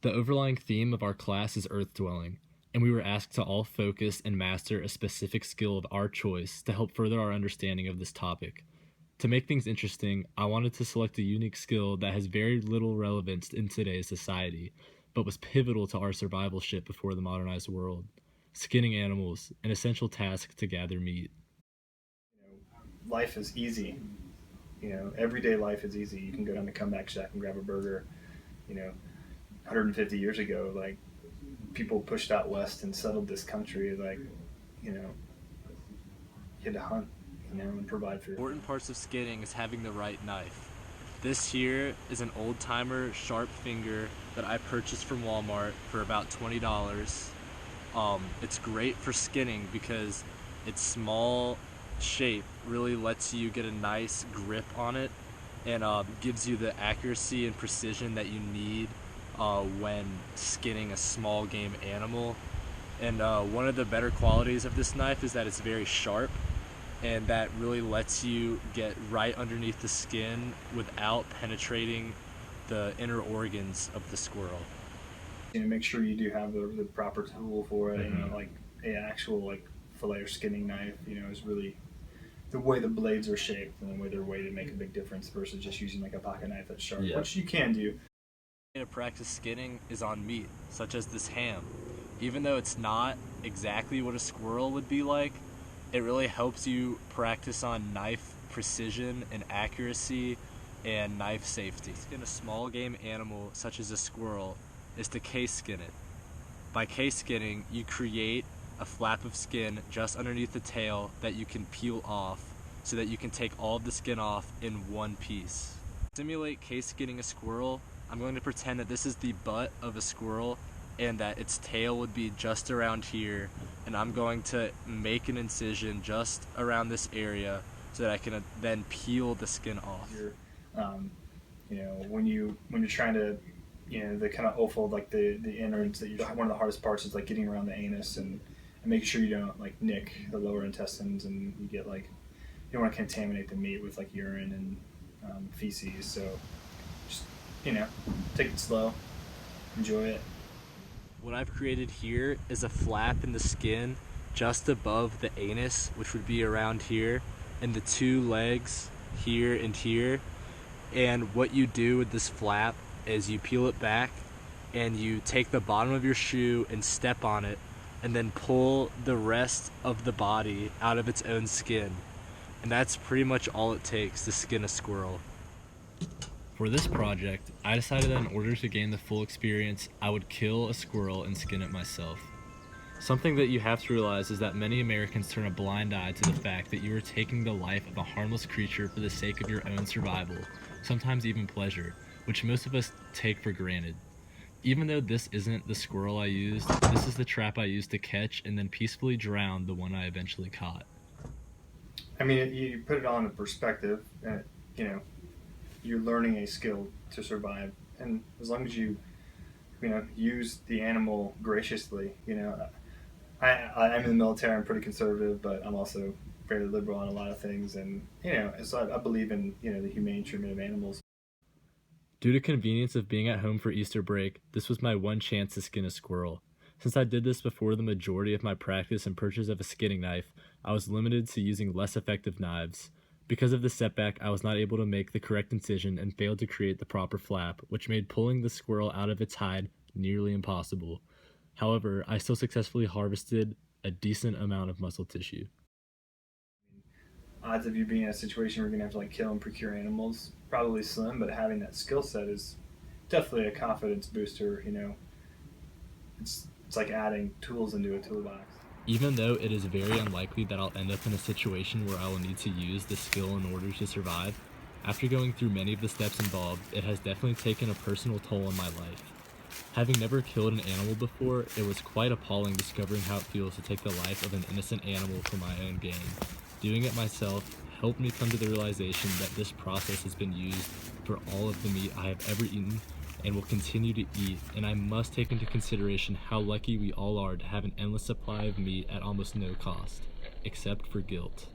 The overlying theme of our class is earth dwelling, and we were asked to all focus and master a specific skill of our choice to help further our understanding of this topic. To make things interesting, I wanted to select a unique skill that has very little relevance in today's society, but was pivotal to our survivalship before the modernized world: skinning animals, an essential task to gather meat. Life is easy. Everyday life is easy. You can go down to Comeback Shack and grab a burger. 150 years ago, like people pushed out west and settled this country. You know, you had to hunt, and provide for your family. Important parts of skinning is having the right knife. This here is an old timer sharp finger that I purchased from Walmart for about $20. It's great for skinning because its small shape really lets you get a nice grip on it and gives you the accuracy and precision that you need when skinning a small game animal. And one of the better qualities of this knife is that it's very sharp, and that really lets you get right underneath the skin without penetrating the inner organs of the squirrel. Make sure you do have the proper tool for it. Mhm. Like an actual fillet or skinning knife. Is really the way the blades are shaped and the way they're weighted make a big difference versus just using like a pocket knife that's sharp, Yeah. which you can do. To practice skinning is on meat, such as this ham. Even though it's not exactly what a squirrel would be like, it really helps you practice on knife precision and accuracy and knife safety. Skin a small game animal such as a squirrel is to case skin it. By case skinning, you create a flap of skin just underneath the tail that you can peel off so that you can take all of the skin off in one piece. To simulate case skinning a squirrel, I'm going to pretend that this is the butt of a squirrel and that its tail would be just around here, and I'm going to make an incision just around this area so that I can then peel the skin off. Um, when you're trying to, the kind of offal, like the innards, that you one of the hardest parts is like getting around the anus and making sure you don't like nick the lower intestines, and you get like you don't want to contaminate the meat with like urine and feces. So just take it slow, enjoy it. What I've created here is a flap in the skin just above the anus, which would be around here, and the two legs here and here. And what you do with this flap is you peel it back and you take the bottom of your shoe and step on it and then pull the rest of the body out of its own skin. And that's pretty much all it takes to skin a squirrel. For this project, I decided that in order to gain the full experience, I would kill a squirrel and skin it myself. Something that you have to realize is that many Americans turn a blind eye to the fact that you are taking the life of a harmless creature for the sake of your own survival, sometimes even pleasure, which most of us take for granted. Even though this isn't the squirrel I used, this is the trap I used to catch and then peacefully drown the one I eventually caught. I mean, you put it all into perspective, and you know you're learning a skill to survive, and as long as you use the animal graciously. I'm in the military. I'm pretty conservative, but I'm also fairly liberal on a lot of things, and so I believe in the humane treatment of animals. Due to convenience of being at home for Easter break, this was my one chance to skin a squirrel. Since I did this before the majority of my practice and purchase of a skinning knife, I was limited to using less effective knives. Because of the setback, I was not able to make the correct incision and failed to create the proper flap, which made pulling the squirrel out of its hide nearly impossible. However, I still successfully harvested a decent amount of muscle tissue. Odds of you being in a situation where you're gonna have to like kill and procure animals probably slim, but having that skill set is definitely a confidence booster. It's like adding tools into a toolbox. Even though it is very unlikely that I'll end up in a situation where I will need to use this skill in order to survive, after going through many of the steps involved, it has definitely taken a personal toll on my life. Having never killed an animal before, it was quite appalling discovering how it feels to take the life of an innocent animal for my own gain. Doing it myself helped me come to the realization that this process has been used for all of the meat I have ever eaten and will continue to eat, and I must take into consideration how lucky we all are to have an endless supply of meat at almost no cost, except for guilt.